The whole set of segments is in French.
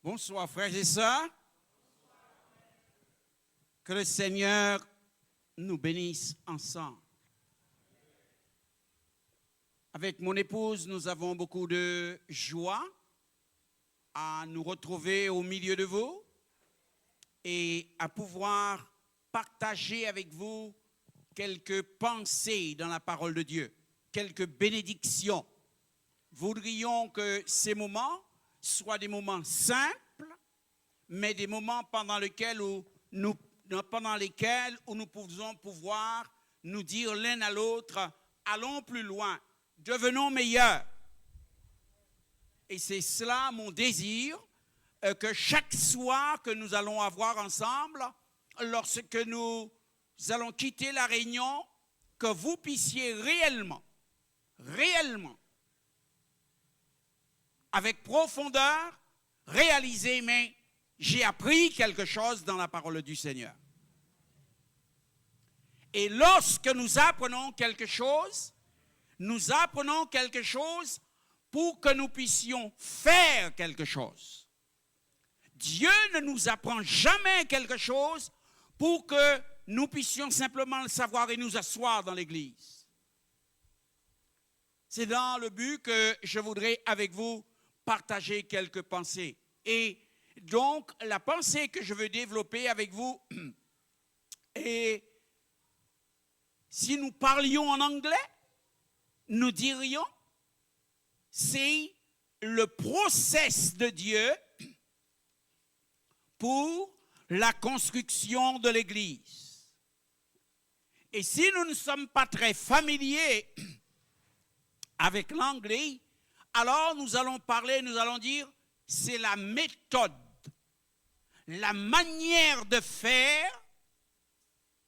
Bonsoir frères et sœurs. Que le Seigneur nous bénisse ensemble. Avec mon épouse, nous avons beaucoup de joie à nous retrouver au milieu de vous et à pouvoir partager avec vous quelques pensées dans la parole de Dieu, quelques bénédictions. Voudrions que ces moments soient des moments simples, mais des moments pendant lesquels nous pouvons pouvoir nous dire l'un à l'autre, allons plus loin, devenons meilleurs. Et c'est cela mon désir, que chaque soir que nous allons avoir ensemble, lorsque nous allons quitter la réunion, que vous puissiez réellement, avec profondeur, réaliser, mais j'ai appris quelque chose dans la parole du Seigneur. Et lorsque nous apprenons quelque chose pour que nous puissions faire quelque chose. Dieu ne nous apprend jamais quelque chose pour que nous puissions simplement le savoir et nous asseoir dans l'église. C'est dans le but que je voudrais avec vous partager quelques pensées. Et donc, la pensée que je veux développer avec vous, et si nous parlions en anglais, nous dirions, c'est le process de Dieu pour la construction de l'Église. Et si nous ne sommes pas très familiers avec l'anglais, alors nous allons dire, c'est la méthode, la manière de faire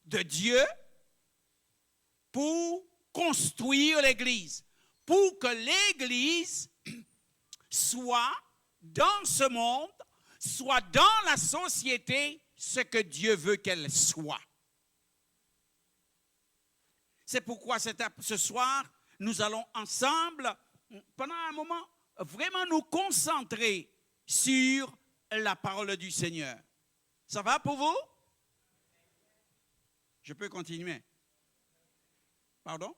de Dieu pour construire l'Église, pour que l'Église soit dans ce monde, soit dans la société, ce que Dieu veut qu'elle soit. C'est pourquoi ce soir, nous allons ensemble, pendant un moment, vraiment nous concentrer sur la parole du Seigneur. Ça va pour vous? Je peux continuer. Pardon?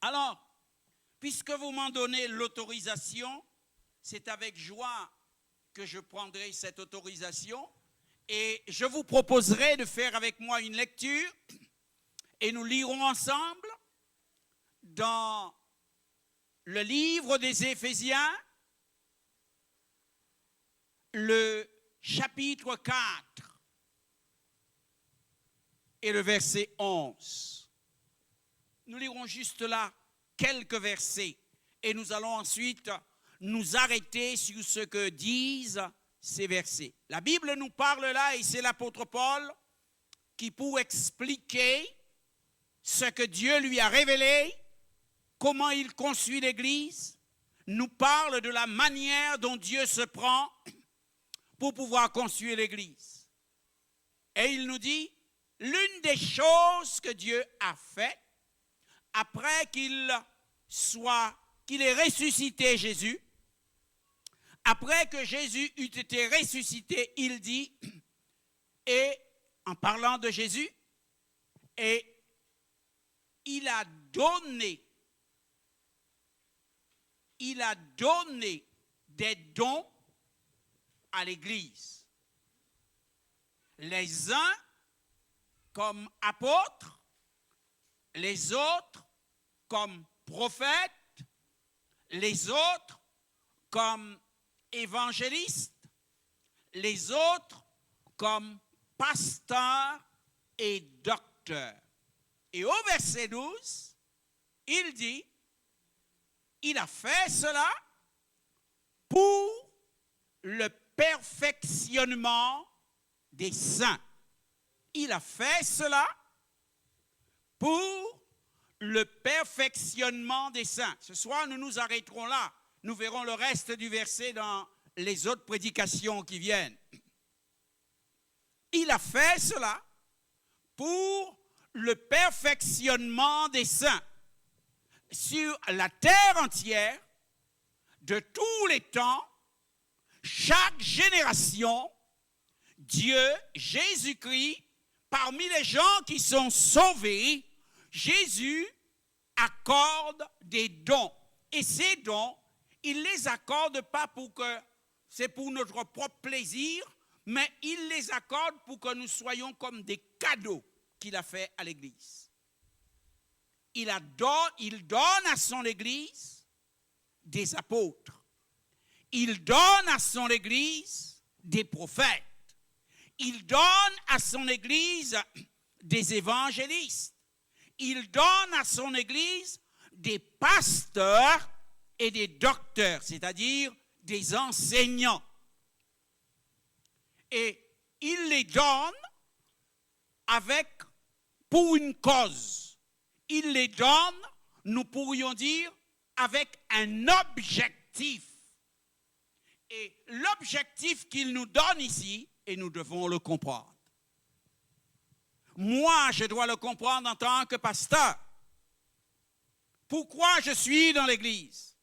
Alors, puisque vous m'en donnez l'autorisation, c'est avec joie que je prendrai cette autorisation et je vous proposerai de faire avec moi une lecture et nous lirons ensemble dans le livre des Éphésiens, le chapitre 4 et le verset 11. Nous lirons juste là quelques versets et nous allons ensuite nous arrêter sur ce que disent ces versets. La Bible nous parle là, et c'est l'apôtre Paul qui, pour expliquer ce que Dieu lui a révélé, comment il construit l'Église, nous parle de la manière dont Dieu se prend pour pouvoir construire l'Église. Et il nous dit, l'une des choses que Dieu a fait, après qu'il ait ressuscité Jésus, après que Jésus eut été ressuscité, il dit, et en parlant de Jésus, et il a donné des dons à l'Église. Les uns comme apôtres, les autres comme prophètes, les autres comme évangélistes, les autres comme pasteurs et docteurs. Et au verset 12, il dit, il a fait cela pour le perfectionnement des saints. Il a fait cela pour le perfectionnement des saints. Ce soir, nous nous arrêterons là. Nous verrons le reste du verset dans les autres prédications qui viennent. Il a fait cela pour le perfectionnement des saints sur la terre entière, de tous les temps chaque génération, Dieu, Jésus-Christ, parmi les gens qui sont sauvés, Jésus accorde des dons. Et ces dons, il ne les accorde pas pour que c'est pour notre propre plaisir, mais il les accorde pour que nous soyons comme des cadeaux qu'il a fait à l'Église. Il donne à son Église des apôtres. Il donne à son Église des prophètes. Il donne à son Église des évangélistes. Il donne à son Église des pasteurs et des docteurs, c'est-à-dire des enseignants. Et il les donne pour une cause. Il les donne, nous pourrions dire, avec un objectif. Et l'objectif qu'il nous donne ici, et nous devons le comprendre. Moi, je dois le comprendre en tant que pasteur. Pourquoi je suis dans l'Église?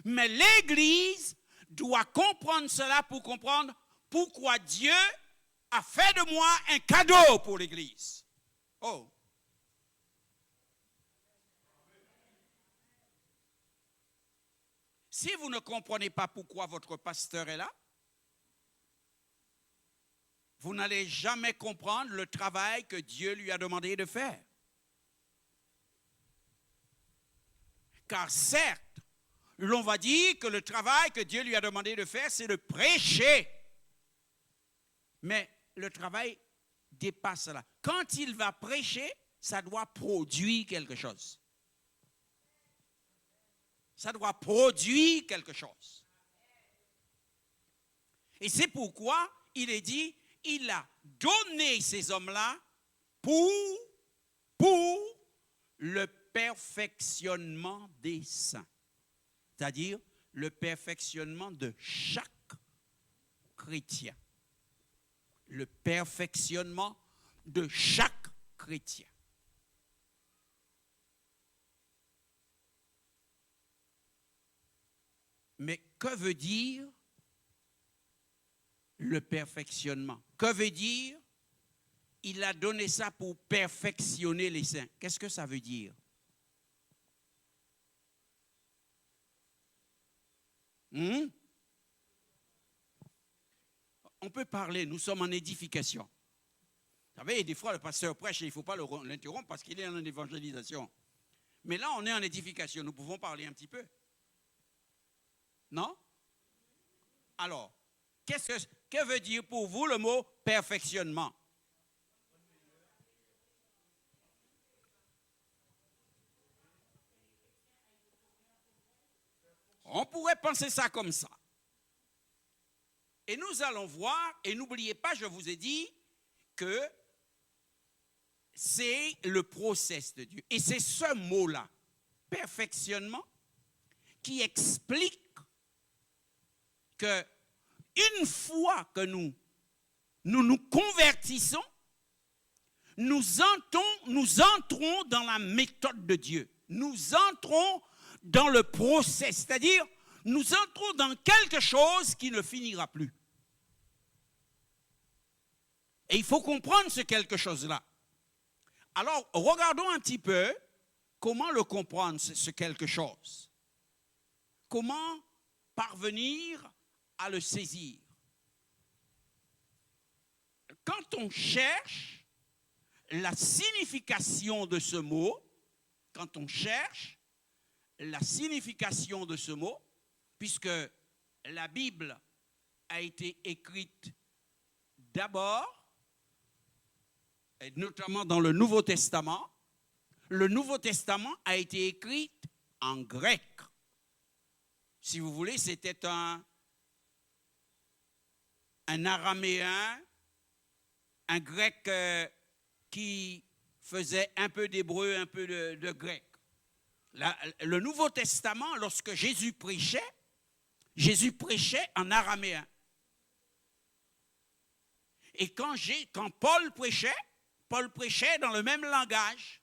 Mais l'Église doit comprendre cela pour comprendre pourquoi Dieu a fait de moi un cadeau pour l'Église. Oh! Si vous ne comprenez pas pourquoi votre pasteur est là, vous n'allez jamais comprendre le travail que Dieu lui a demandé de faire. Car certes, l'on va dire que le travail que Dieu lui a demandé de faire, c'est de prêcher. Mais le travail dépasse cela. Quand il va prêcher, ça doit produire quelque chose. Ça doit produire quelque chose. Et c'est pourquoi il est dit, il a donné ces hommes-là pour le perfectionnement des saints. C'est-à-dire le perfectionnement de chaque chrétien. Le perfectionnement de chaque chrétien. Mais que veut dire le perfectionnement? Que veut dire il a donné ça pour perfectionner les saints? Qu'est-ce que ça veut dire? On peut parler, nous sommes en édification. Vous savez, des fois le pasteur prêche et il ne faut pas l'interrompre parce qu'il est en évangélisation. Mais là, on est en édification, nous pouvons parler un petit peu. Non? Alors, que veut dire pour vous le mot perfectionnement? On pourrait penser ça comme ça. Et nous allons voir, et n'oubliez pas, je vous ai dit que c'est le process de Dieu. Et c'est ce mot-là, perfectionnement, qui explique que une fois que nous convertissons, nous entrons dans la méthode de Dieu. Nous entrons dans le process, c'est-à-dire nous entrons dans quelque chose qui ne finira plus. Et il faut comprendre ce quelque chose-là. Alors, regardons un petit peu comment le comprendre, ce quelque chose. Comment parvenir à le saisir. Quand on cherche la signification de ce mot, puisque la Bible a été écrite d'abord, et notamment dans le Nouveau Testament. Le Nouveau Testament a été écrit en grec. Si vous voulez, c'était un araméen, un grec qui faisait un peu d'hébreu, un peu de grec. Le Nouveau Testament, lorsque Jésus prêchait en araméen. Et quand Paul prêchait dans le même langage.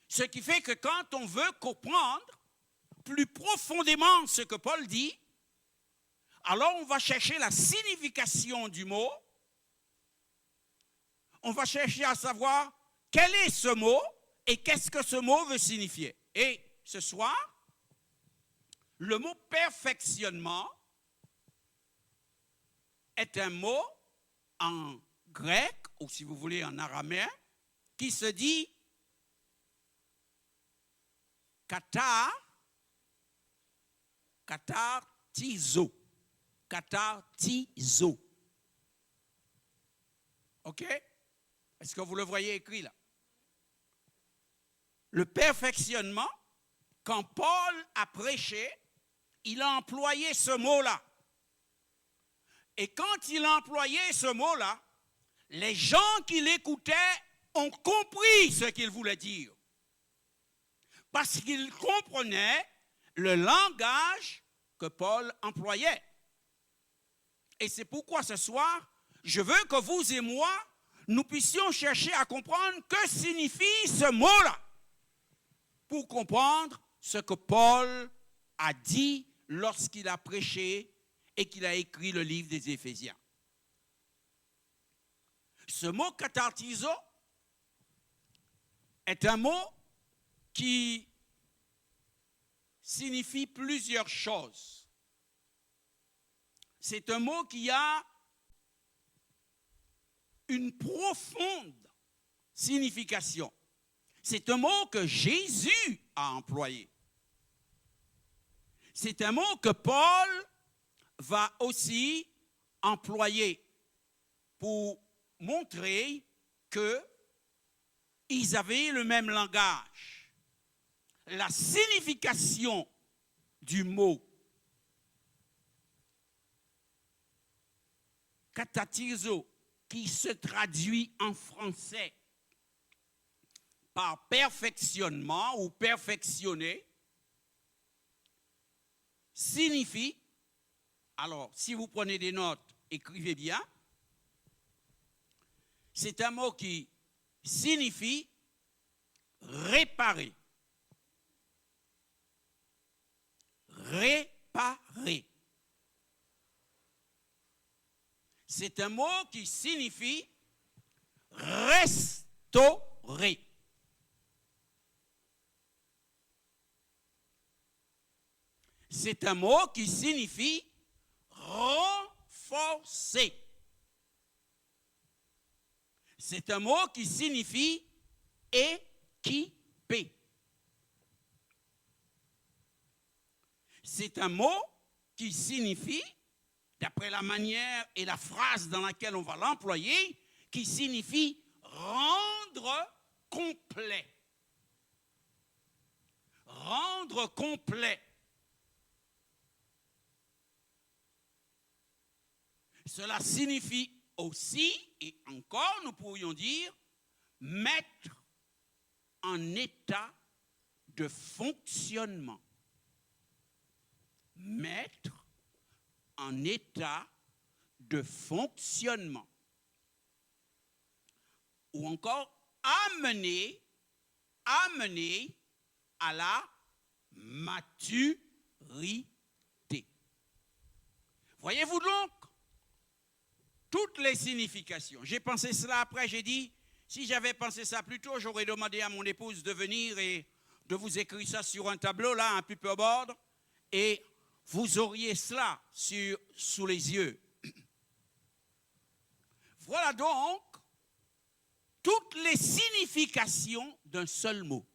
Ce qui fait que quand on veut comprendre plus profondément ce que Paul dit, Alors on va chercher la signification du mot. On va chercher à savoir quel est ce mot et qu'est-ce que ce mot veut signifier. Et ce soir, le mot perfectionnement est un mot en grec, ou si vous voulez en araméen, qui se dit katartizo. Katartizo. OK? Est-ce que vous le voyez écrit là? Le perfectionnement, quand Paul a prêché, il a employé ce mot-là. Et quand il a employé ce mot-là, les gens qui l'écoutaient ont compris ce qu'il voulait dire. Parce qu'ils comprenaient le langage que Paul employait. Et c'est pourquoi ce soir, je veux que vous et moi, nous puissions chercher à comprendre que signifie ce mot-là. Pour comprendre ce que Paul a dit lorsqu'il a prêché et qu'il a écrit le livre des Éphésiens. Ce mot katartizo est un mot qui signifie plusieurs choses. C'est un mot qui a une profonde signification. C'est un mot que Jésus a employé. C'est un mot que Paul va aussi employer pour montrer qu'ils avaient le même langage. La signification du mot katatizo, qui se traduit en français par perfectionnement ou perfectionner, signifie, alors si vous prenez des notes, écrivez bien, c'est un mot qui signifie réparer. Réparer. C'est un mot qui signifie restaurer. C'est un mot qui signifie renforcer. C'est un mot qui signifie équiper. C'est un mot qui signifie, d'après la manière et la phrase dans laquelle on va l'employer, qui signifie rendre complet. Rendre complet. Cela signifie aussi, et encore nous pourrions dire, mettre en état de fonctionnement. Mettre en état de fonctionnement. Ou encore amener à la maturité. Voyez-vous donc toutes les significations. J'ai pensé cela après, j'ai dit, si j'avais pensé ça plus tôt, j'aurais demandé à mon épouse de venir et de vous écrire ça sur un tableau, là, un paperboard, et vous auriez cela sous les yeux. Voilà donc toutes les significations d'un seul mot.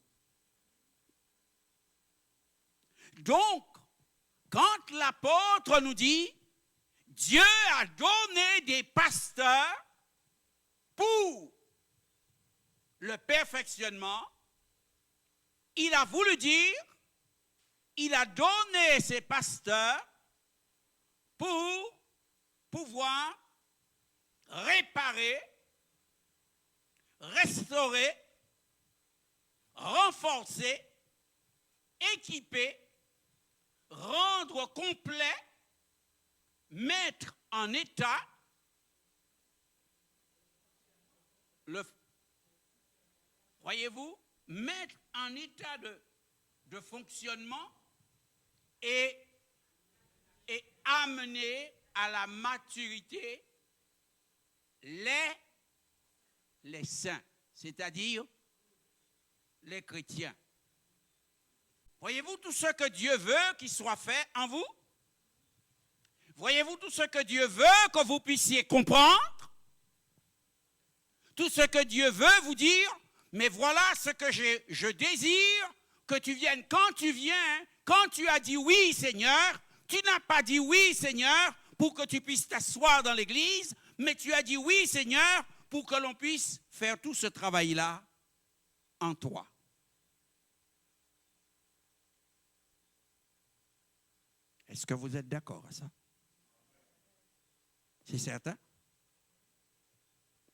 Donc, quand l'apôtre nous dit Dieu a donné des pasteurs pour le perfectionnement, il a voulu dire, il a donné ses pasteurs pour pouvoir réparer, restaurer, renforcer, équiper, rendre complet, mettre en état voyez-vous, mettre en état de fonctionnement et amener à la maturité les saints, c'est-à-dire les chrétiens. Voyez-vous tout ce que Dieu veut qu'il soit fait en vous? Voyez-vous tout ce que Dieu veut que vous puissiez comprendre? Tout ce que Dieu veut vous dire, mais voilà ce que je désire, que tu viennes. Quand tu viens, quand tu as dit oui Seigneur, tu n'as pas dit oui Seigneur pour que tu puisses t'asseoir dans l'église, mais tu as dit oui Seigneur pour que l'on puisse faire tout ce travail-là en toi. Est-ce que vous êtes d'accord à ça? C'est certain?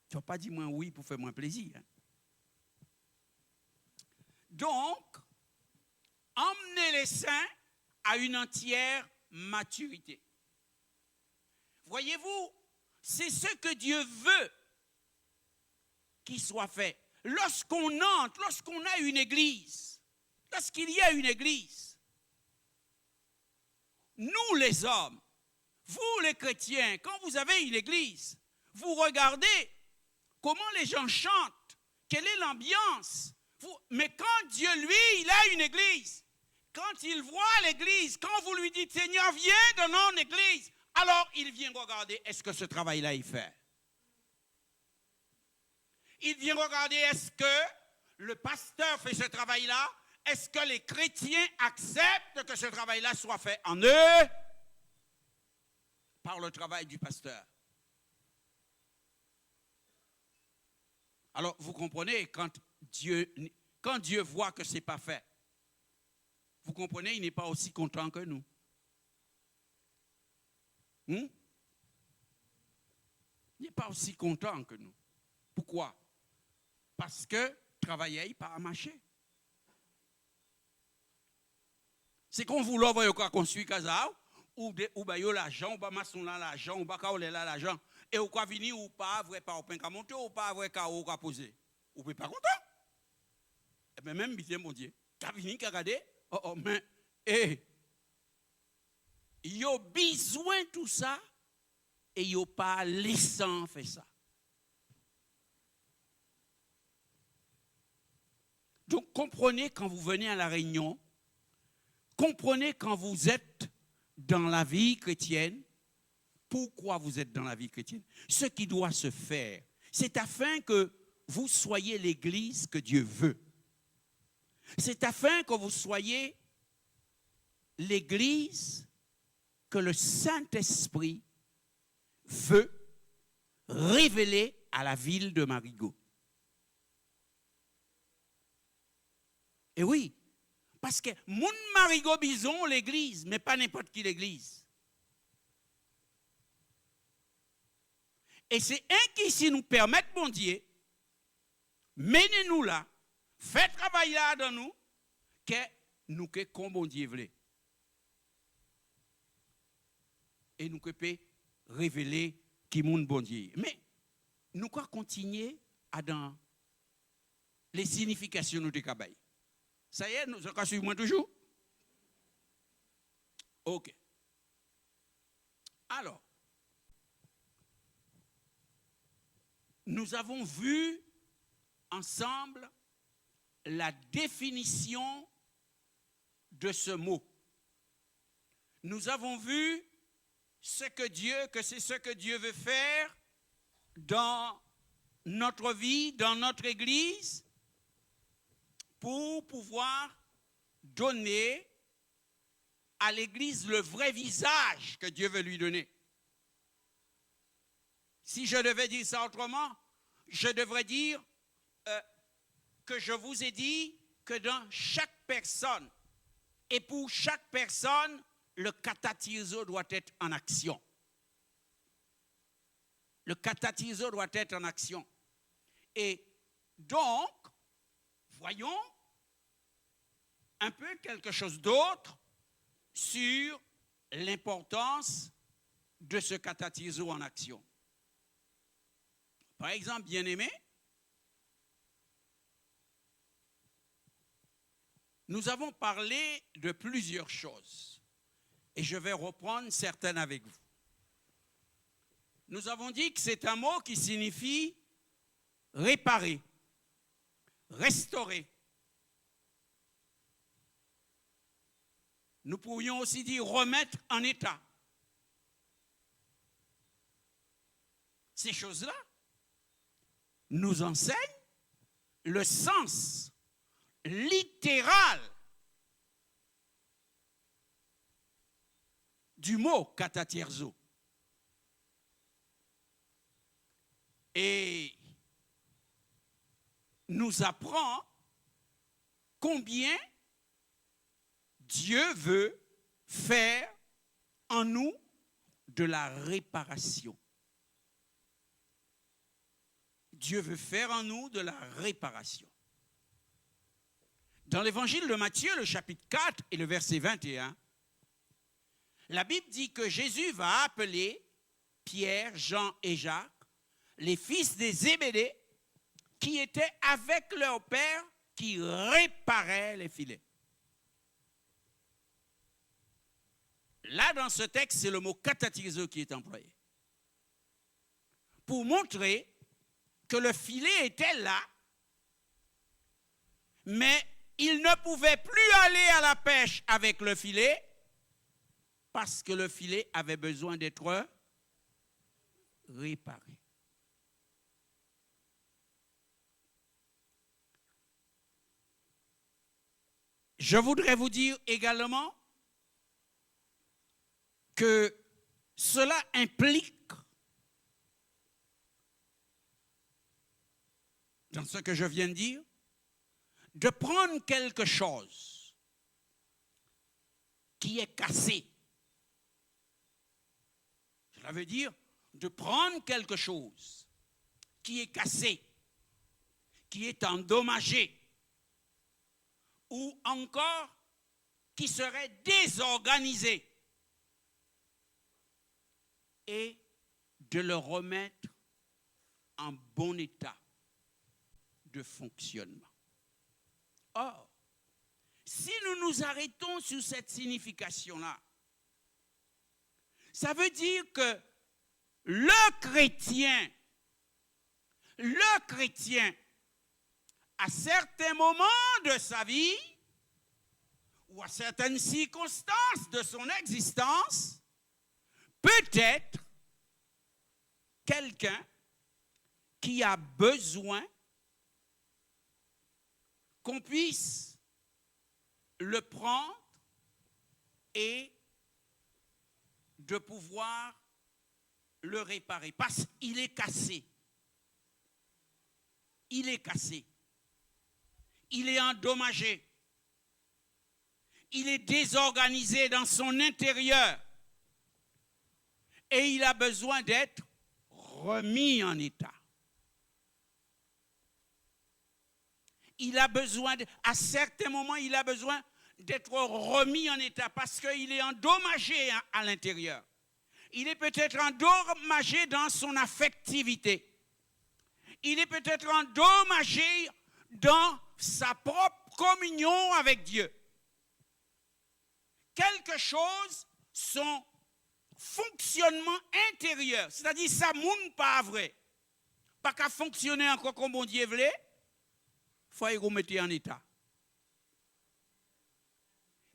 Tu n'as pas dit moins oui pour faire moins plaisir. Hein? Donc, emmener les saints à une entière maturité. Voyez-vous, c'est ce que Dieu veut qu'il soit fait. Lorsqu'on entre, lorsqu'on a une église, lorsqu'il y a une église, nous les hommes, vous les chrétiens, quand vous avez une église, vous regardez comment les gens chantent, quelle est l'ambiance. Mais quand Dieu, lui, il a une église, quand il voit l'église, quand vous lui dites, Seigneur, viens dans notre église, alors il vient regarder, est-ce que ce travail-là est fait? Il vient regarder, est-ce que le pasteur fait ce travail-là? Est-ce que les chrétiens acceptent que ce travail-là soit fait en eux par le travail du pasteur? Alors, vous comprenez, quand Dieu voit que ce n'est pas fait, vous comprenez, il n'est pas aussi content que nous. Il n'est pas aussi content que nous. Pourquoi? Parce que travailler, il pas à marcher. C'est qu'on vous l'envoie au construire casa ou ba yo l'argent ou ba maçon là l'argent ou ba ka là l'argent et ou quoi venir ou pas vrai pas au pain ka monter ou pas vrai ka ou ka poser. Ou peut pas content. Et ben même bien mon Dieu, ka venir ka regarder mais yo besoin tout ça et yo pas laissant faire ça. Donc comprenez quand vous venez à la réunion, comprenez quand vous êtes dans la vie chrétienne, pourquoi vous êtes dans la vie chrétienne. Ce qui doit se faire, c'est afin que vous soyez l'église que Dieu veut. C'est afin que vous soyez l'église que le Saint-Esprit veut révéler à la ville de Marigot. Et oui, parce que mon Marigot Bison, l'église, mais pas n'importe qui l'église. Et c'est un qui, si nous permet, bon Dieu, menez-nous là, faites travail là dans nous, que nous que comme bon Dieu voulait. Et nous que peut révéler qui moun bon Dieu. Mais nous quoi continuer à dans les significations de Kabaï. Ça y est, nous allons suivre moi toujours? Ok. Alors, nous avons vu ensemble la définition de ce mot. Nous avons vu que c'est ce que Dieu veut faire dans notre vie, dans notre église, pour pouvoir donner à l'église le vrai visage que Dieu veut lui donner. Si je devais dire ça autrement, je devrais dire que je vous ai dit que dans chaque personne, et pour chaque personne, le catatizo doit être en action. Le catatizo doit être en action. Et donc, voyons un peu quelque chose d'autre sur l'importance de ce catatizo en action. Par exemple, bien-aimés, nous avons parlé de plusieurs choses. et je vais reprendre certaines avec vous. Nous avons dit que c'est un mot qui signifie réparer, restaurer. Nous pourrions aussi dire remettre en état. Ces choses-là nous enseignent le sens littéral du mot katatierzo. Et nous apprend combien Dieu veut faire en nous de la réparation. Dieu veut faire en nous de la réparation. Dans l'évangile de Matthieu, le chapitre 4 et le verset 21, la Bible dit que Jésus va appeler Pierre, Jean et Jacques, les fils des Zébédée, qui étaient avec leur père qui réparait les filets. Là, dans ce texte, c'est le mot katatierzo qui est employé. Pour montrer que le filet était là, mais il ne pouvait plus aller à la pêche avec le filet parce que le filet avait besoin d'être réparé. Je voudrais vous dire également que cela implique, dans ce que je viens de dire, de prendre quelque chose qui est cassé. Cela veut dire de prendre quelque chose qui est cassé, qui est endommagé, ou encore qui serait désorganisé, et de le remettre en bon état de fonctionnement. Or, si nous nous arrêtons sur cette signification-là, ça veut dire que le chrétien, à certains moments de sa vie, ou à certaines circonstances de son existence, peut être quelqu'un qui a besoin qu'on puisse le prendre et de pouvoir le réparer. Parce qu'il est cassé. Il est cassé. Il est endommagé. Il est désorganisé dans son intérieur. Et il a besoin d'être remis en état. Il a besoin, à certains moments, il a besoin d'être remis en état parce qu'il est endommagé à l'intérieur. Il est peut-être endommagé dans son affectivité. Il est peut-être endommagé dans sa propre communion avec Dieu. Quelque chose, son fonctionnement intérieur, c'est-à-dire ça moun pas vrai, pas qu'à fonctionner encore comme bon Dieu voulait, il faut y remettre en état.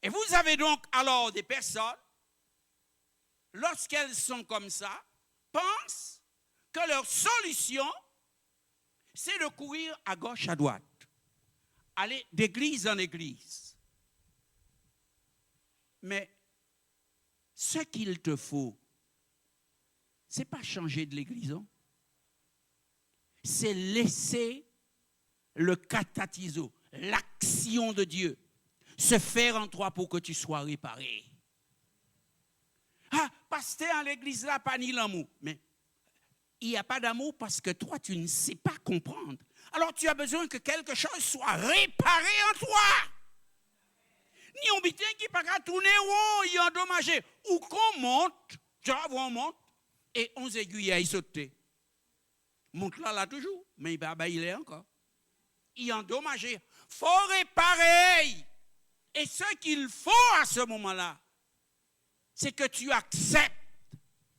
Et vous avez donc alors des personnes, lorsqu'elles sont comme ça, pensent que leur solution, c'est de courir à gauche, à droite, aller d'église en église. Mais ce qu'il te faut, ce n'est pas changer de l'église, hein? C'est laisser le katatierzo, l'action de Dieu, se faire en toi pour que tu sois réparé. Ah, pasteur, à l'église là, pas ni l'amour. Mais il n'y a pas d'amour parce que toi, tu ne sais pas comprendre. Alors, tu as besoin que quelque chose soit réparé en toi. Ni on bitin qui pas qu'à tourner ou il est endommagé. Ou qu'on monte, tu vois, on monte, et 11 aiguilles à y sauter. Monte là toujours, mais il est encore. Il est endommagé. Il faut réparer. Et ce qu'il faut à ce moment-là, c'est que tu acceptes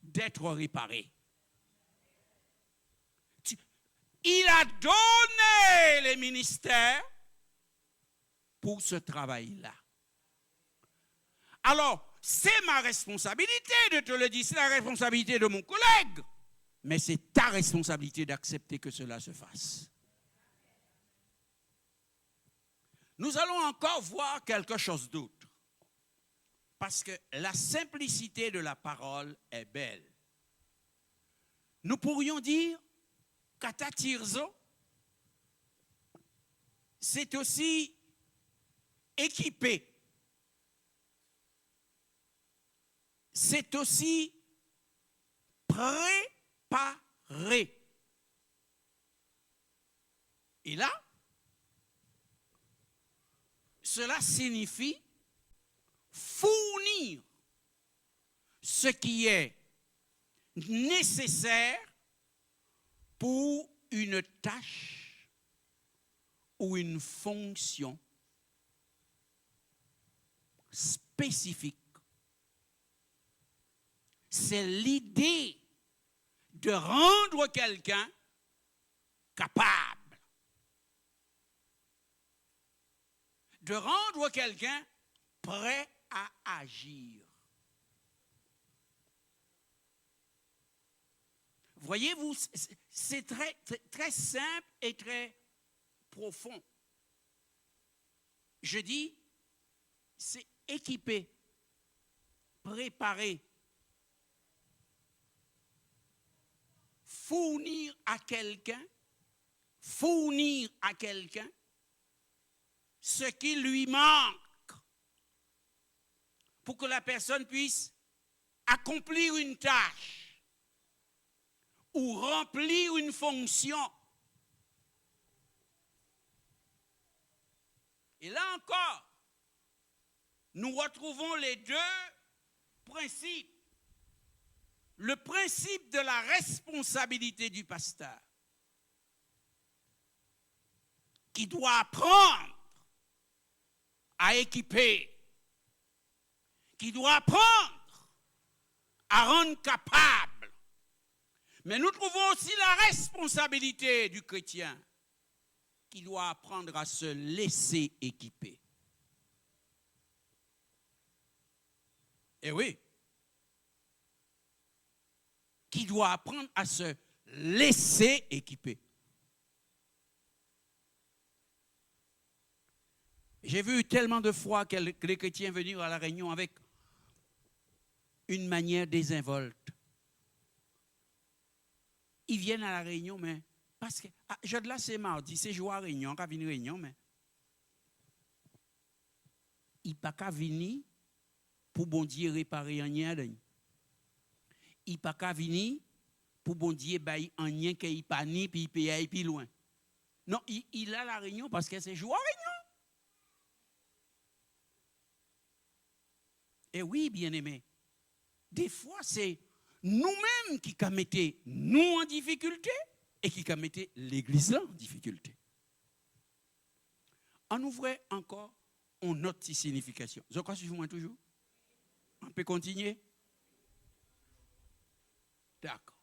d'être réparé. Il a donné les ministères pour ce travail-là. Alors, c'est ma responsabilité de te le dire, c'est la responsabilité de mon collègue, mais c'est ta responsabilité d'accepter que cela se fasse. Nous allons encore voir quelque chose d'autre, parce que la simplicité de la parole est belle. Nous pourrions dire kata tirzo, c'est aussi équipé. C'est aussi préparé. Et là, cela signifie fournir ce qui est nécessaire pour une tâche ou une fonction spécifique. C'est l'idée de rendre quelqu'un capable, de rendre quelqu'un prêt à agir. Voyez-vous, c'est très, très, très simple et très profond. Je dis, c'est équipé, préparé, fournir à quelqu'un ce qui lui manque pour que la personne puisse accomplir une tâche ou remplir une fonction. Et là encore, nous retrouvons les deux principes. Le principe de la responsabilité du pasteur, qui doit apprendre à équiper, qui doit apprendre à rendre capable. Mais nous trouvons aussi la responsabilité du chrétien, qui doit apprendre à se laisser équiper. Eh oui. Qui doit apprendre à se laisser équiper. J'ai vu tellement de fois que les chrétiens venir à la réunion avec une manière désinvolte. Ils viennent à la réunion, mais parce que je de là c'est mardi, c'est jour à réunion, quand vient réunion, mais il pas qu'à venir pour bon Dieu réparer un rien. Il pas qu'à venir pour bon Dieu bailler un rien qu'il pas ni puis il paye puis loin. Non, il a la réunion parce que c'est jour à réunion. Et oui, bien-aimés, des fois c'est nous-mêmes qui mettons nous en difficulté et qui mettons l'Église là en difficulté. On ouvrait encore une autre signification. Vous croyez que moi toujours? On peut continuer? D'accord.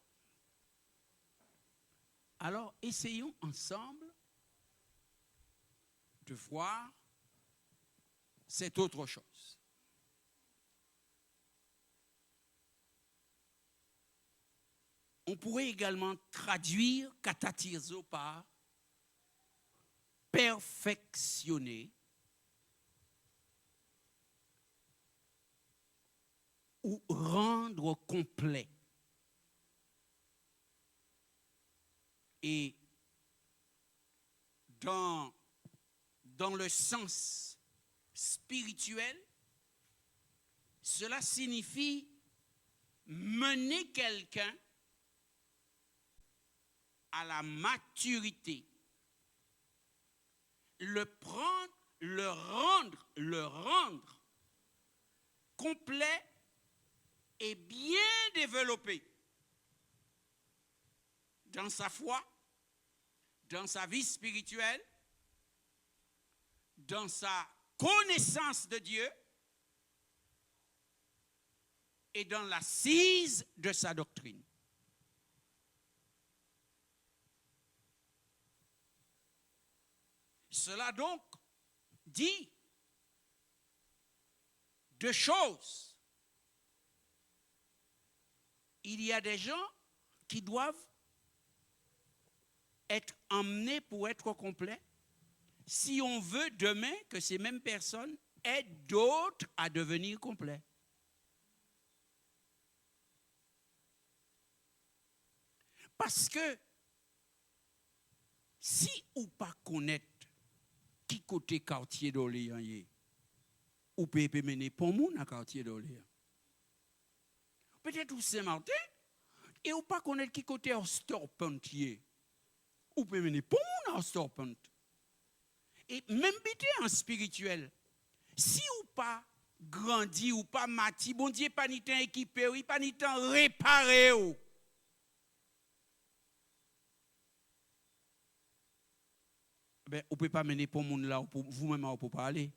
Alors, essayons ensemble de voir cette autre chose. On pourrait également traduire katatirzo par perfectionner ou rendre complet. Et dans le sens spirituel, cela signifie mener quelqu'un à la maturité, le rendre complet et bien développé dans sa foi, dans sa vie spirituelle, dans sa connaissance de Dieu et dans l'assise de sa doctrine. Cela donc dit deux choses. Il y a des gens qui doivent être emmenés pour être complets si on veut demain que ces mêmes personnes aident d'autres à devenir complets. Parce que si ou pas connaître qui côté quartier d'Orléans est, ou peut mener pour moun à quartier d'Orléans. Peut-être ou Saint-Martin, et ou pas connaître qui côté Ostorpentier, ou peut mener pour moun à Ostorpent. Et même bité en spirituel, si ou pas grandi ou pas mati, bon Dieu pas ni temps équipé, ou pas ni temps réparé ou. Ben, vous ne pouvez pas mener pour moun là, pour vous-même, vous ne pouvez pas aller.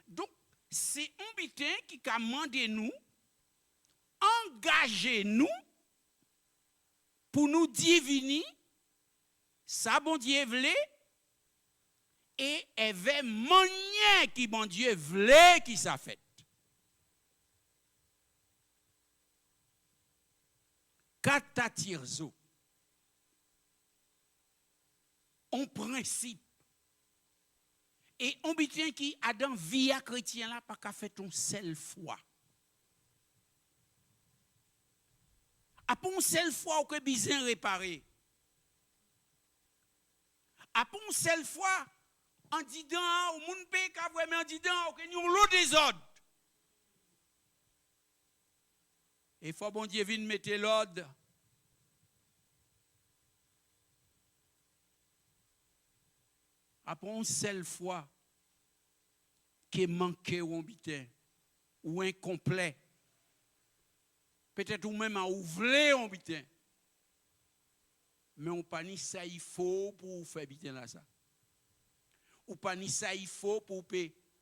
Donc, c'est un bitin qui a demandé nous, engagez-nous pour nous diviner, ça bon Dieu voulait, et avait manière qui bon Dieu voulait qui ça fait. Katatirzo. En principe. Et on bitin qui a dans vie chrétien là pas qu'à faire ton seule foi. Après une seule fois que besoin réparer. Après une seule fois en disant au monde paye qu'à vraiment en disant que nous l'eau désordre. Et faut bon Dieu vienne mettre l'ordre. Après une seule fois qui manqué ou bitin ou incomplet, peut-être ou même à ouvrir un bitin, mais on pas ni ça il faut pour faire bitin là ça. Ou pas ni ça il faut pour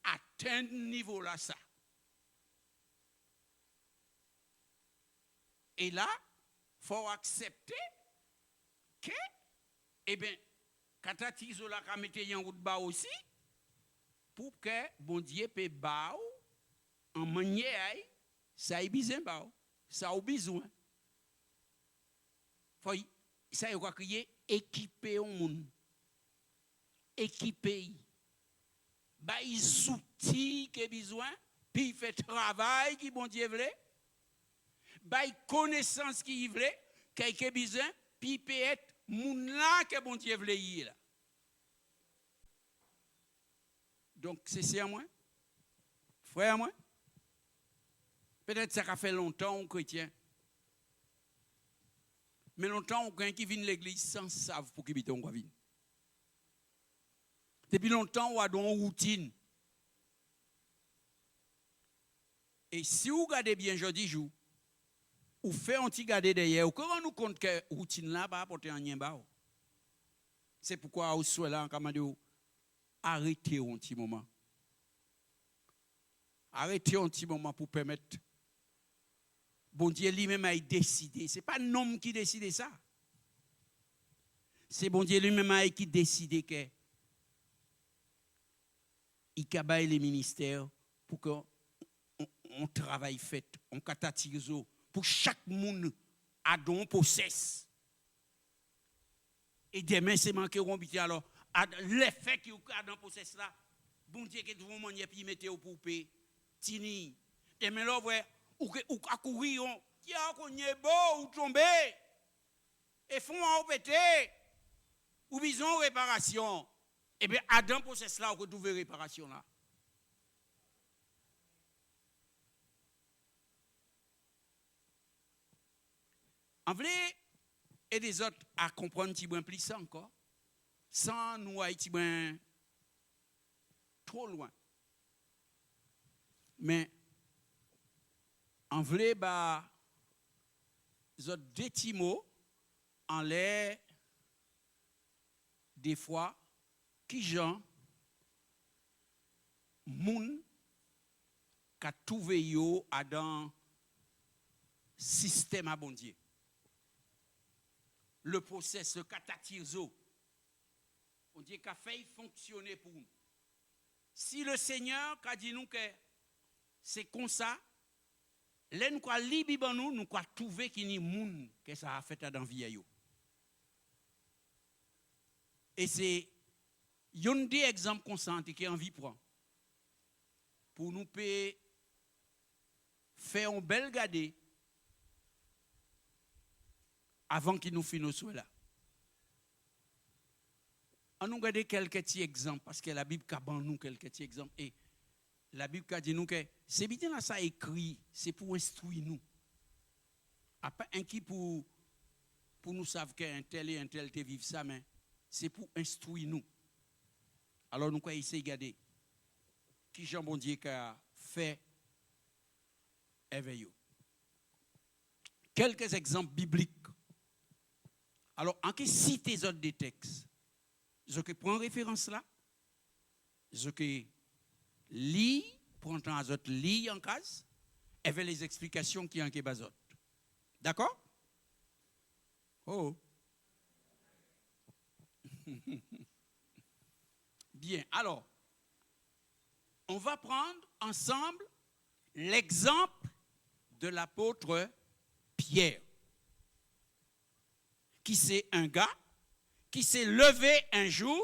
atteindre niveau là ça. Et là, faut accepter que, eh bien, Katatizo la ka mette en route bas aussi pour que bon Dieu peut ba en manière ça y besoin ba ça a besoin faut ça y quoi crier équiper au monde équiper ba les outils que besoin puis fait travail qui bon Dieu veut ba connaissance qui veut quelque besoin puis peut être moun là que bon Dieu veut y là. Donc c'est à moi, frère à moi. Peut-être ça a fait longtemps on chrétien. Mais longtemps on qui vient l'église sans savoir pour qui biton quoi vient. Depuis longtemps on a dans une routine. Et si vous regardez bien jeudi jour, ou fait un petit garder derrière, ou comment nous compte que routine là va apporter rien bas. C'est pourquoi on soit là en commande arrêtez un petit moment. Arrêtez un petit moment pour permettre bon Dieu lui-même a décidé. Ce n'est pas un homme qui décide ça. C'est bon Dieu lui-même qui décide que il cabaye les ministères pour qu'on travaille fait, on katatizo pour chaque monde à don possesse. Et demain c'est manqué on biti alors l'effet qui a dans possesse là, bon Dieu que vous manier puis mettez au poupée tini. Demain là ou à courir qui a cogné beau ou tomber et font en péter ou besoin réparation. Et bien Adam possesse là on retrouve réparation là. En vrai, et des autres à comprendre petit peu plus ça encore, sans nous aller petit peu trop loin. Mais en vrai, bah, les autres deux petits mots en l'air, des fois, qui gens, moun, qu'a trouvé yo à dans système à bon Dieu. Le process, le katatirzo, on dit qu'a fait fonctionner pour nous. Si le Seigneur a dit nous que c'est comme ça, là nous quoi libre nous, nous quoi trouver qu'il y a monde que ça a fait dans vie yo. Et c'est un des exemples qu'on sent qui en vie prend pour nous faire un bel gardé avant qu'il nous finisse là. On nous regarde quelques petits exemples parce que la Bible a nous quelques petits exemples et la Bible a dit nous que c'est bien là ça écrit, c'est pour instruire nous. Après un qui pour nous savoir qu'un tel et un tel te vivent ça mais c'est pour instruire nous. Alors nous quoi essayer de regarder qui Jean bon Dieu a fait éveiller. Quelques exemples bibliques. Alors, en qui cite les autres des textes, je prends référence là, je lis, prends temps à autres lis en case, et fait les explications qui en qui bazot. D'accord? Oh. Bien, alors, on va prendre ensemble l'exemple de l'apôtre Pierre, qui c'est un gars qui s'est levé un jour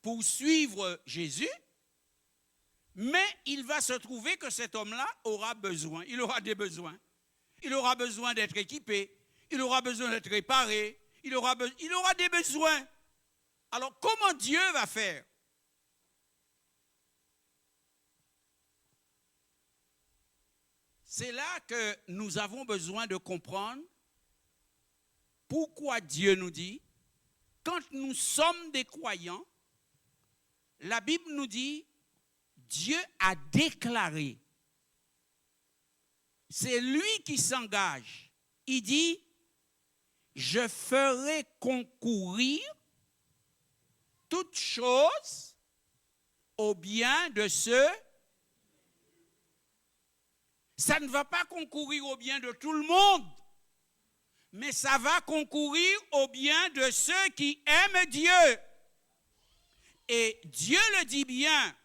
pour suivre Jésus, mais il va se trouver que cet homme-là aura besoin, il aura des besoins. Il aura besoin d'être équipé, il aura besoin d'être réparé, il aura des besoins. Alors, comment Dieu va faire? C'est là que nous avons besoin de comprendre pourquoi Dieu nous dit, quand nous sommes des croyants, la Bible nous dit, Dieu a déclaré. C'est lui qui s'engage. Il dit, je ferai concourir toutes choses au bien de ceux. Ça ne va pas concourir au bien de tout le monde, mais ça va concourir au bien de ceux qui aiment Dieu. Et Dieu le dit bien,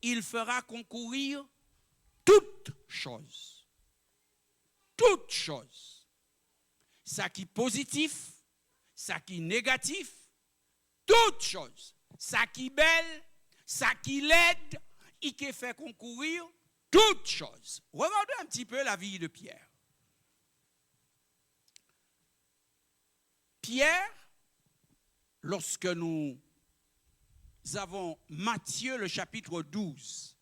il fera concourir toutes choses. Toutes choses. Ça qui est positif, ça qui est négatif, toutes choses. Ça qui est belle, ça qui l'aide, et qui fait concourir toutes choses. Regardez un petit peu la vie de Pierre. Pierre, lorsque nous avons Matthieu le chapitre 12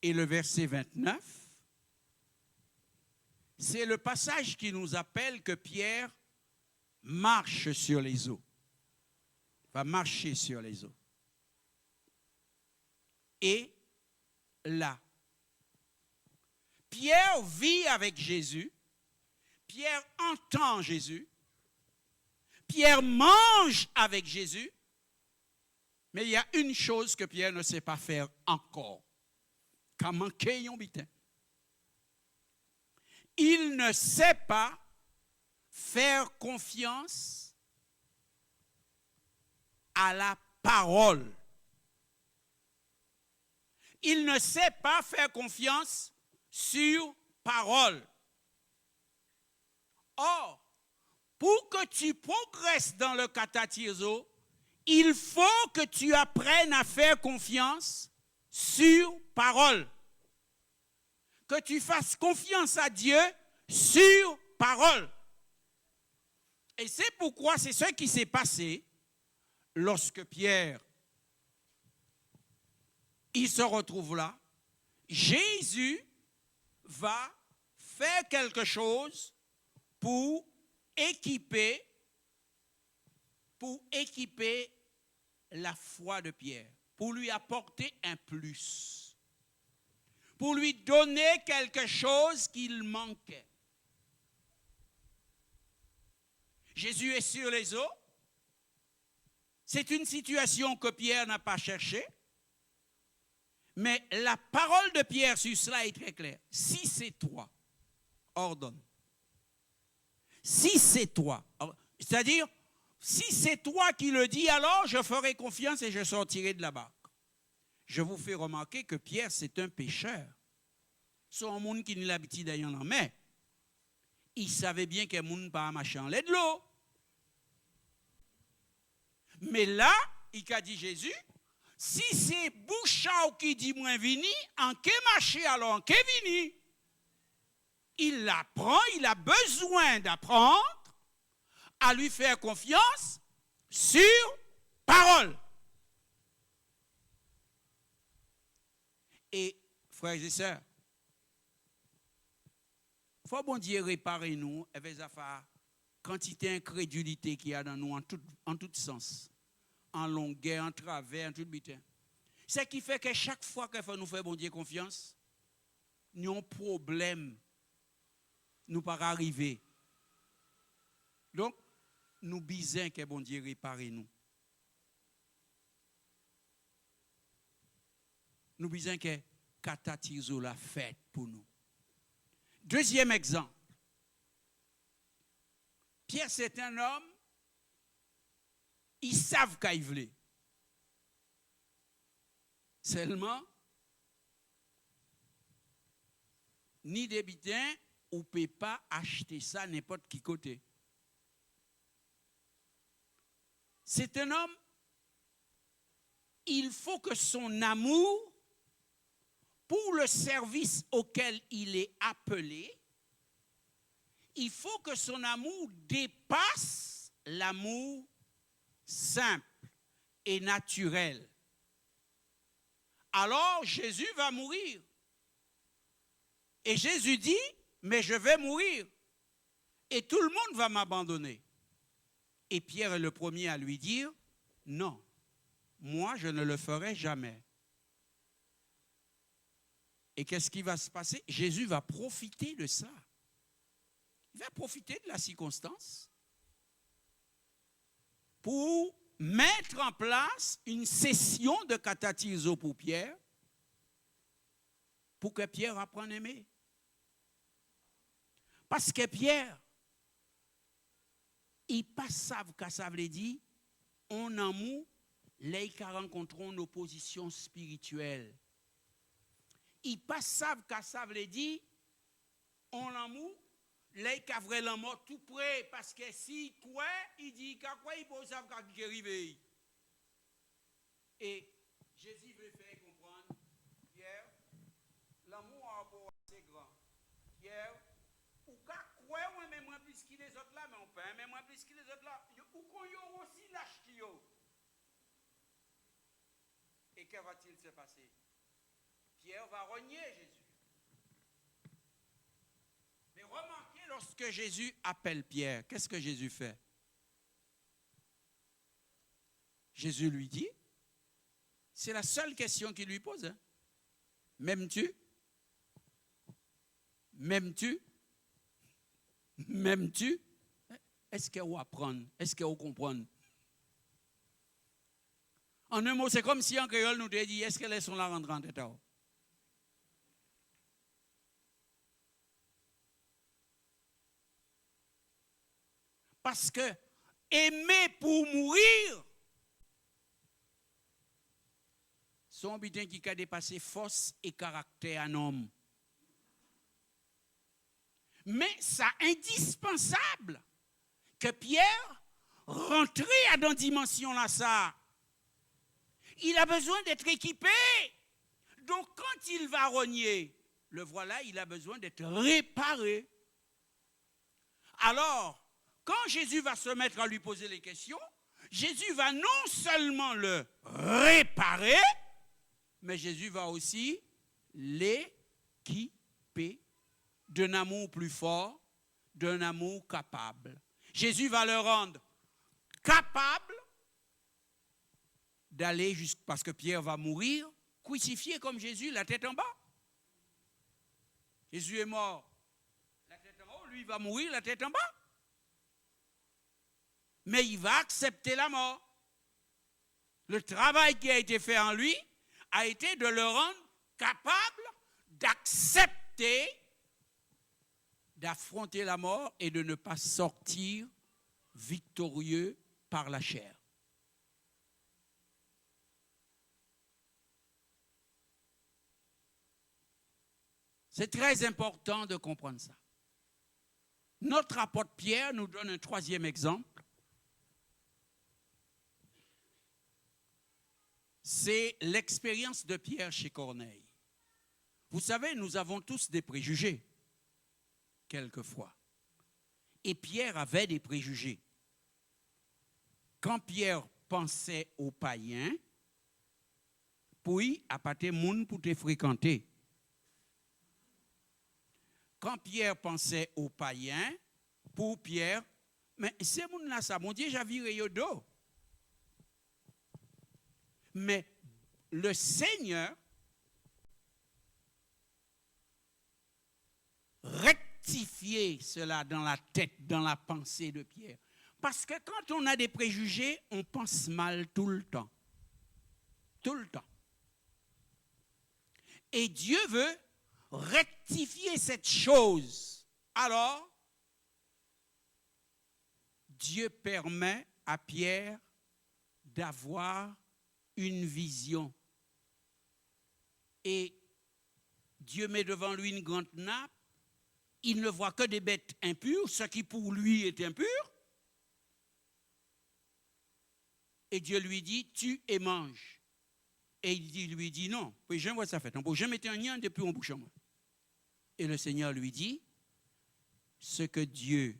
et le verset 29, c'est le passage qui nous appelle que Pierre marche sur les eaux, va marcher sur les eaux. Et là, Pierre vit avec Jésus, Pierre entend Jésus, Pierre mange avec Jésus, mais il y a une chose que Pierre ne sait pas faire encore. Qu'a manqué yon bitin. Il ne sait pas faire confiance à la parole. Il ne sait pas faire confiance sur parole. Or, pour que tu progresses dans le katatirzo, il faut que tu apprennes à faire confiance sur parole. Que tu fasses confiance à Dieu sur parole. Et c'est pourquoi c'est ce qui s'est passé lorsque Pierre, il se retrouve là. Jésus va faire quelque chose pour équiper la foi de Pierre, pour lui apporter un plus, pour lui donner quelque chose qu'il manquait. Jésus est sur les eaux. C'est une situation que Pierre n'a pas cherchée, Mais la parole de Pierre sur cela est très claire. Si c'est toi, ordonne. Si c'est toi, c'est-à-dire, si c'est toi qui le dis, alors je ferai confiance et je sortirai de la barque. Je vous fais remarquer que Pierre, c'est un pécheur. C'est un monde qui n'a l'habitude d'aller en mer. Il savait bien qu'un monde pas marcher en lait de l'eau. Mais là, il a dit Jésus, si c'est Bouchard qui dit moi vini, en qu'est marché alors en qu'est vini? Il apprend, il a besoin d'apprendre à lui faire confiance sur parole. Et frères et sœurs, il faut bon Dieu réparer nous avec la quantité d'incrédulité qu'il y a dans nous en tout sens, en longueur, en travers, en tout bitin. Ce qui fait que chaque fois qu'il faut nous faire bon Dieu confiance, nous avons un problème, nous pas arriver. Donc, nous bisons que bon Dieu répare nous. Nous bisons que Katatizo l'a fait pour nous. Deuxième exemple. Pierre, c'est un homme, ils savent qu'il veut. Seulement, ni des bitins, on ne peut pas acheter ça n'importe qui côté. C'est un homme, il faut que son amour pour le service auquel il est appelé, il faut que son amour dépasse l'amour simple et naturel. Alors Jésus va mourir. Et Jésus dit, mais je vais mourir. Et tout le monde va m'abandonner. Et Pierre est le premier à lui dire, non, moi je ne le ferai jamais. Et qu'est-ce qui va se passer? Jésus va profiter de ça. Il va profiter de la circonstance pour mettre en place une session de catatizo pour Pierre, pour que Pierre apprenne à aimer. Parce que Pierre, il pas savent qu'à ça veut dire, on amour, les qui rencontrons une opposition spirituelle. Il pas savent qu'à ça veut dire, on amour, les qui vraiment mort tout près, parce que si quoi, il dit qu'à quoi il peut savoir qu'il arrive. Et Jésus veut faire comprendre, Pierre, l'amour a un beau assez grand. Pierre, ou qu'à quoi, on même moins plus que les autres là, mais on peut même moins plus que les autres là. Ou qu'on y a aussi lâche qui yo. Et que va-t-il se passer? Pierre va renier Jésus. Mais remarquez, lorsque Jésus appelle Pierre, qu'est-ce que Jésus fait? Jésus lui dit, c'est la seule question qu'il lui pose. Hein? M'aimes-tu? M'aimes-tu? M'aimes-tu? Est-ce qu'on va apprendre? Est-ce qu'on comprend? En un mot, c'est comme si en créole nous te dit, est-ce qu'elles sont là rentrant en tête? Parce que aimer pour mourir, son bitin qui a dépassé force et caractère en homme. Mais c'est indispensable que Pierre rentre dans cette dimension là ça. Il a besoin d'être équipé. Donc quand il va rogner, le voilà, il a besoin d'être réparé. Alors, quand Jésus va se mettre à lui poser les questions, Jésus va non seulement le réparer, mais Jésus va aussi l'équiper d'un amour plus fort, d'un amour capable. Jésus va le rendre capable d'aller jusqu'à... Parce que Pierre va mourir, crucifié comme Jésus, la tête en bas. Jésus est mort, la tête en haut, lui va mourir, la tête en bas. Mais il va accepter la mort. Le travail qui a été fait en lui a été de le rendre capable d'accepter, d'affronter la mort et de ne pas sortir victorieux par la chair. C'est très important de comprendre ça. Notre apôtre Pierre nous donne un troisième exemple. C'est l'expérience de Pierre chez Corneille. Vous savez, nous avons tous des préjugés, quelquefois. Et Pierre avait des préjugés. Quand Pierre pensait aux païens, puis à pas tes moun pour te fréquenter. Quand Pierre pensait aux païens, pour Pierre, mais ces moun-là, ça, mon Dieu, j'ai viré yodo. Mais le Seigneur rectifiait cela dans la tête, dans la pensée de Pierre. Parce que quand on a des préjugés, on pense mal tout le temps. Tout le temps. Et Dieu veut rectifier cette chose. Alors, Dieu permet à Pierre d'avoir une vision. Et Dieu met devant lui une grande nappe. Il ne voit que des bêtes impures, ce qui pour lui est impur. Et Dieu lui dit, tue et mange. Et il lui dit, non, puis je vois ça fait. On ne peut jamais mettre un lien depuis mon bouchon. Et le Seigneur lui dit, ce que Dieu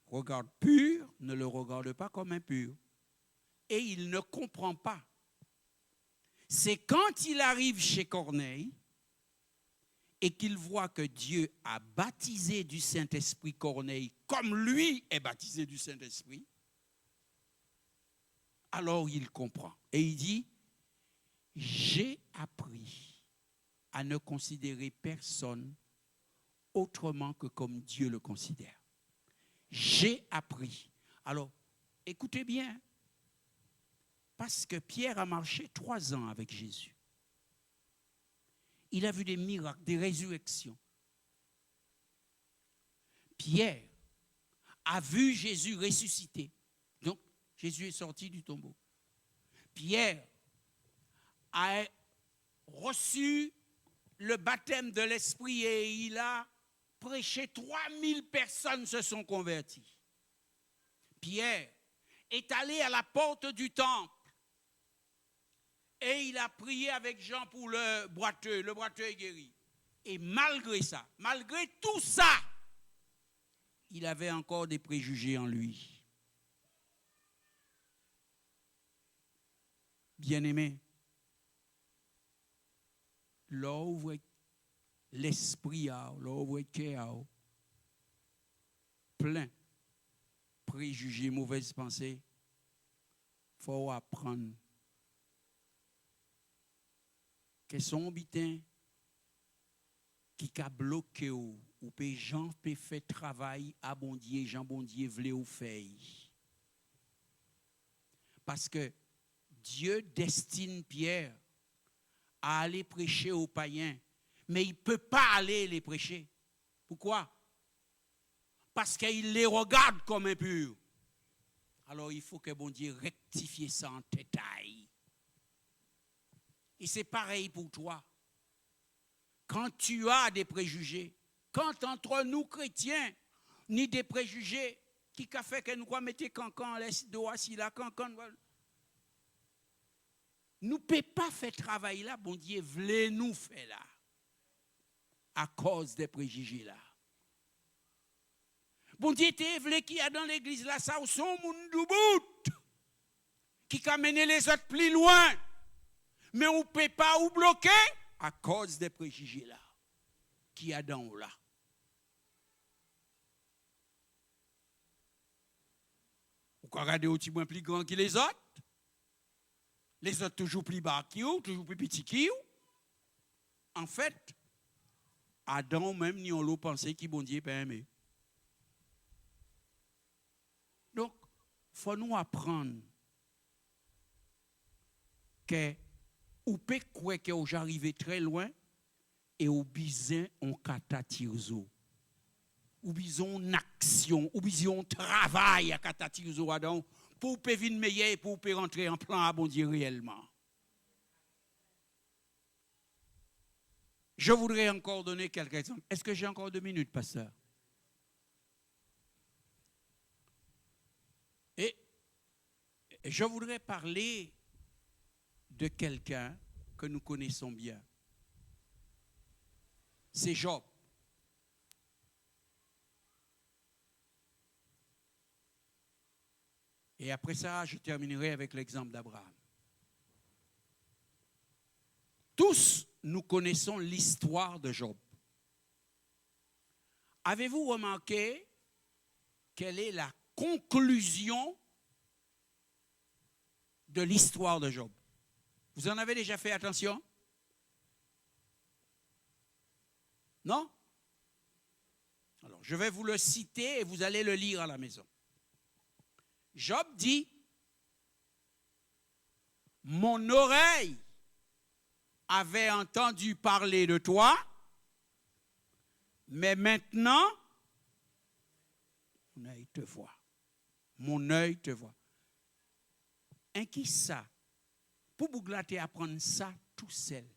regarde pur, ne le regarde pas comme impur. Et il ne comprend pas. C'est quand il arrive chez Corneille et qu'il voit que Dieu a baptisé du Saint-Esprit Corneille comme lui est baptisé du Saint-Esprit, alors il comprend. Et il dit, j'ai appris à ne considérer personne autrement que comme Dieu le considère. J'ai appris. Alors, écoutez bien, parce que Pierre a marché 3 ans avec Jésus. Il a vu des miracles, des résurrections. Pierre a vu Jésus ressusciter. Donc, Jésus est sorti du tombeau. Pierre a reçu le baptême de l'Esprit et il a prêché. 3000 personnes se sont converties. Pierre est allé à la porte du temple et il a prié avec Jean pour le boiteux est guéri. Et malgré ça, malgré tout ça, il avait encore des préjugés en lui. Bien-aimé, l'ouvre l'esprit, l'ouvre le cœur, plein préjugés, mauvaises pensées, il faut apprendre que son bitin qui a bloqué ou que Jean peut faire travail à bon Dieu, Jean bon Dieu voulait ou faire. Parce que Dieu destine Pierre à aller prêcher aux païens, mais il ne peut pas aller les prêcher. Pourquoi? Parce qu'il les regarde comme impurs. Alors il faut que bon Dieu rectifie ça en détail. Et c'est pareil pour toi. Quand tu as des préjugés, quand entre nous chrétiens, ni des préjugés, qui a fait que nous croyons mettre cancan, laisse doigt si la cancan, nous ne pouvons pas faire travail là, bon Dieu voulait nous faire là, à cause des préjugés là. Bon Dieu te voulait qu'il y a dans l'église là, ça ou son monde du bout, qui a mené les autres plus loin, mais on ne peut pas ou bloquer à cause des préjugés là, qui y a dans là. Vous regardez au petit moins plus grand que les autres. Les autres toujours plus bas que vous, toujours plus petits que vous. En fait, Adam même n'y ont l'eau pensé qui bon Dieu pas aimé. Donc, il faut nous apprendre que ou peut croire que j'arrive très loin et ou besoin on katatirzo. Ou besoin une action, ou besoin un travail à katatirzo adam pour peut venir meilleur et pour peut rentrer en plan à bon Dieu réellement. Je voudrais encore donner quelques exemples. Est-ce que j'ai encore 2 minutes, pasteur? Et je voudrais parler de quelqu'un que nous connaissons bien. C'est Job. Et après ça, je terminerai avec l'exemple d'Abraham. Tous, nous connaissons l'histoire de Job. Avez-vous remarqué quelle est la conclusion de l'histoire de Job? Vous en avez déjà fait attention? Non? Alors, je vais vous le citer et vous allez le lire à la maison. Job dit, mon oreille avait entendu parler de toi, mais maintenant, mon œil te voit. Mon œil te voit. Un qui ça? Pour Bouglaté apprendre ça tout seul.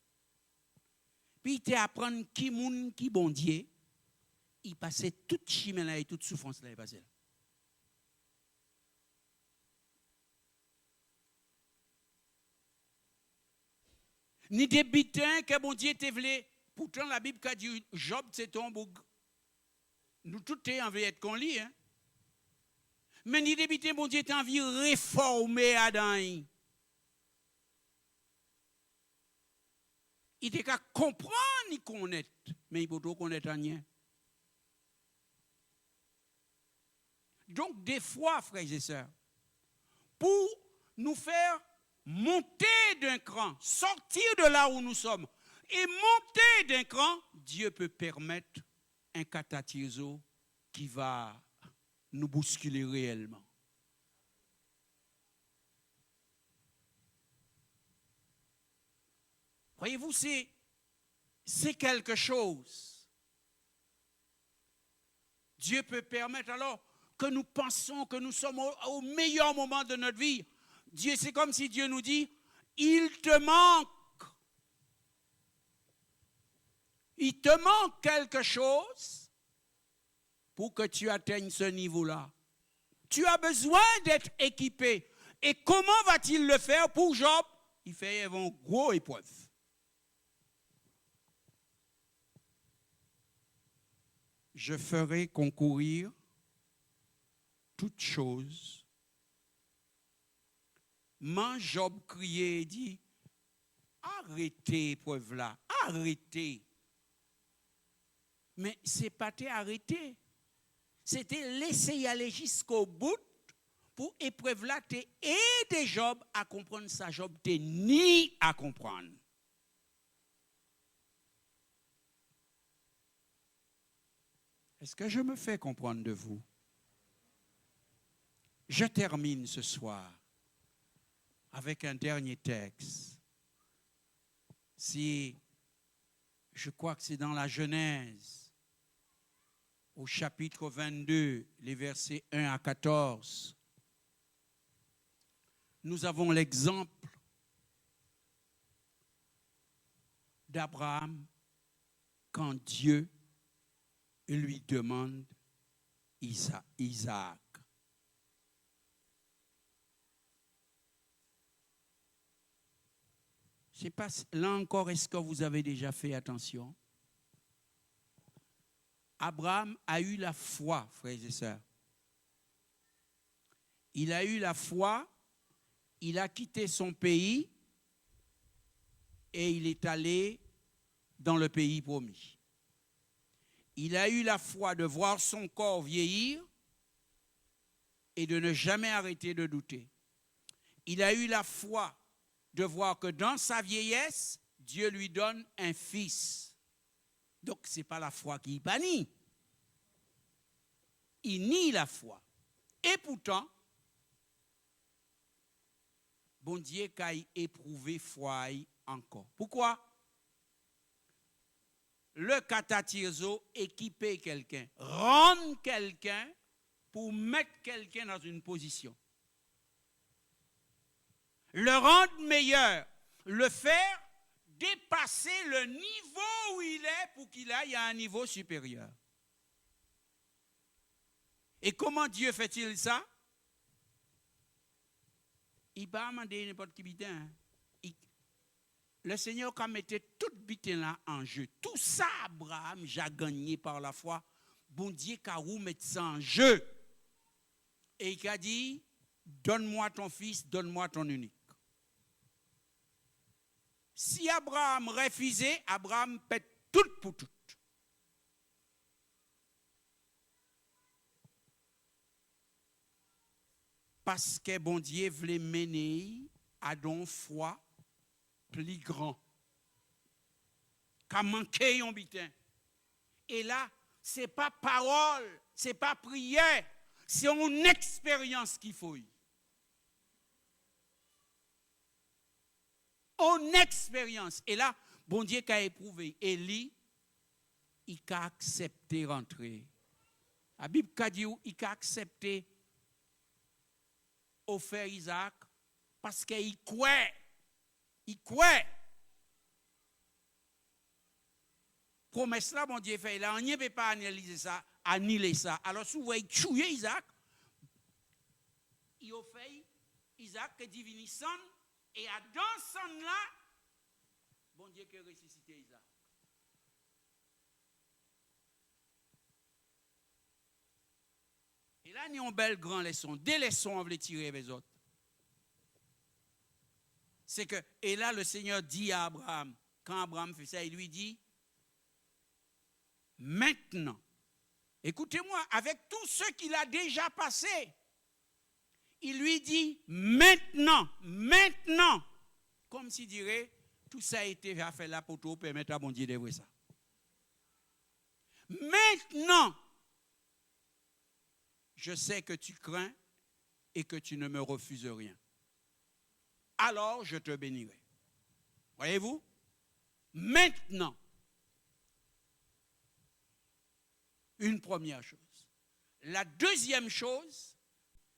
Puis il apprendre qui moun qui bon Dieu, il passait toute chimère là et toute souffrance là, il passait là. Ni des bitins que bon Dieu te voulait. Pourtant, la Bible a dit Job, c'est ton boug. Nous tous envie d'être qu'on lit. Hein? Mais ni des bitins, bon Dieu, t'as envie de réformer Adam. Il était qu'à comprendre ni connaître, mais il peut pas connaître rien. Donc, des fois, frères et sœurs, pour nous faire monter d'un cran, sortir de là où nous sommes et monter d'un cran, Dieu peut permettre un catatizo qui va nous bousculer réellement. Voyez-vous, c'est quelque chose. Dieu peut permettre alors que nous pensons que nous sommes au meilleur moment de notre vie. Dieu, c'est comme si Dieu nous dit, il te manque quelque chose pour que tu atteignes ce niveau-là. Tu as besoin d'être équipé. Et comment va-t-il le faire pour Job? Il fait une grosse épreuve. Je ferai concourir toutes choses. Job criait et dit, arrêtez épreuve là, arrêtez. Mais ce n'est pas arrêter. C'était laisser y aller jusqu'au bout pour épreuve là aider Job à comprendre ça. Job t'es ni à comprendre. Est-ce que je me fais comprendre de vous? Je termine ce soir avec un dernier texte. Je crois que c'est dans la Genèse, au chapitre 22, les versets 1 à 14. Nous avons l'exemple d'Abraham quand Dieu lui demande Isaac. Je ne sais pas, là encore, est-ce que vous avez déjà fait attention? Abraham a eu la foi, frères et sœurs. Il a eu la foi, il a quitté son pays et il est allé dans le pays promis. Il a eu la foi de voir son corps vieillir et de ne jamais arrêter de douter. Il a eu la foi de voir que dans sa vieillesse, Dieu lui donne un fils. Donc, ce n'est pas la foi qui bannit. Il nie la foi. Et pourtant, bon Dieu a éprouvé foi encore. Pourquoi? Le katatirzo équiper quelqu'un, rendre quelqu'un pour mettre quelqu'un dans une position. Le rendre meilleur, le faire dépasser le niveau où il est pour qu'il aille à un niveau supérieur. Et comment Dieu fait-il ça? Il ne va pas demander n'importe qui bitin. Le Seigneur a mis tout bitin là en jeu. Tout ça, Abraham, j'ai gagné par la foi. Bon Dieu, Karou met ça en jeu. Et il a dit, donne-moi ton fils, donne-moi ton unique. Si Abraham refusait, Abraham pète tout pour tout. Parce que bon Dieu voulait mener à don foi plus grand. Qu'a manqué un bitin. Et là, ce n'est pas parole, ce n'est pas prière, c'est une expérience qu'il faut. Une expérience. Et là, bon Dieu qui a éprouvé Élie, il a accepté rentrer. La Bible a dit il a accepté offrir Isaac parce qu'il croit. Il croit. Promesse là, mon Dieu fait là, on ne peut pas analyser ça, annuler ça. Alors, souvent, il tue Isaac, il offre Isaac qui divine son, et à dans son là, bon Dieu qui ressuscité Isaac. Et là, il y a une belle grande leçon. Des leçons, on veut les tirer avec les autres. C'est que, et là, le Seigneur dit à Abraham, quand Abraham fait ça, il lui dit, maintenant, écoutez-moi, avec tout ce qu'il a déjà passé, il lui dit, maintenant, comme s'il dirait, tout ça a été fait là pour te permettre à bon Dieu de voir ça. Maintenant, je sais que tu crains et que tu ne me refuses rien. Alors je te bénirai. Voyez-vous? Maintenant, une première chose. La deuxième chose,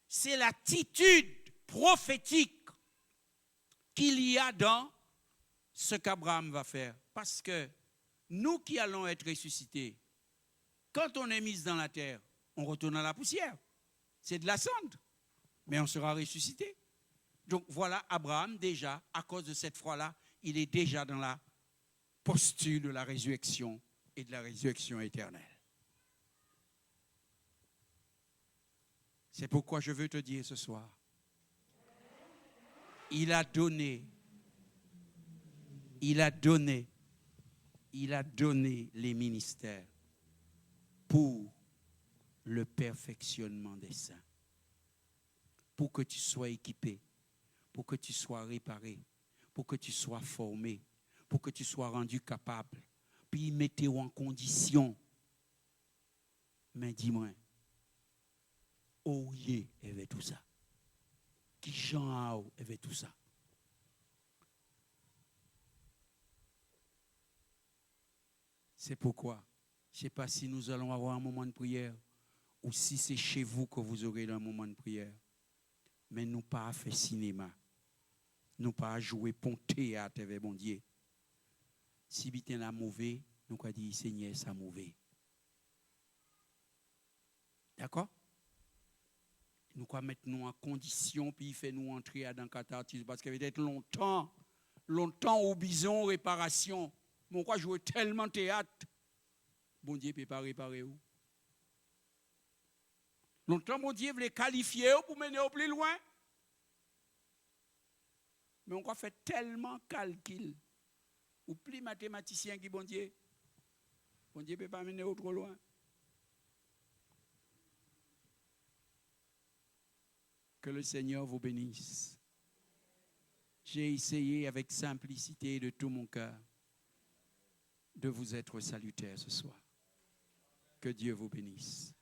c'est l'attitude prophétique qu'il y a dans ce qu'Abraham va faire. Parce que nous qui allons être ressuscités, quand on est mis dans la terre, on retourne à la poussière. C'est de la cendre, mais on sera ressuscité. Donc voilà, Abraham déjà, à cause de cette foi-là, il est déjà dans la posture de la résurrection et de la résurrection éternelle. C'est pourquoi je veux te dire ce soir, il a donné les ministères pour le perfectionnement des saints, pour que tu sois équipé, pour que tu sois réparé, pour que tu sois formé, pour que tu sois rendu capable, puis mettez-vous en condition. Mais dis-moi, oui, il y avait tout ça. Qui Jean il y avait tout ça. C'est pourquoi, je ne sais pas si nous allons avoir un moment de prière ou si c'est chez vous que vous aurez un moment de prière. Mais nous pas fait cinéma. Nous pas jouer pont théâtre avec mon Dieu. Si bitin la mauvais, nous avons dit Seigneur, ça mauvais. D'accord? Nous allons mettre nous en condition, puis il fait nous entrer dans le cathartisme. Parce qu'il y avait longtemps au bison, réparation. Mais on va jouer tellement théâtre. Bon Dieu ne peut pas réparer où. Longtemps, mon Dieu voulait qualifier pour mener au plus loin. Mais on a fait tellement calcul. Ou plus mathématicien qui bon Dieu. Bon Dieu ne peut pas mener au trop loin. Que le Seigneur vous bénisse. J'ai essayé avec simplicité de tout mon cœur de vous être salutaire ce soir. Que Dieu vous bénisse.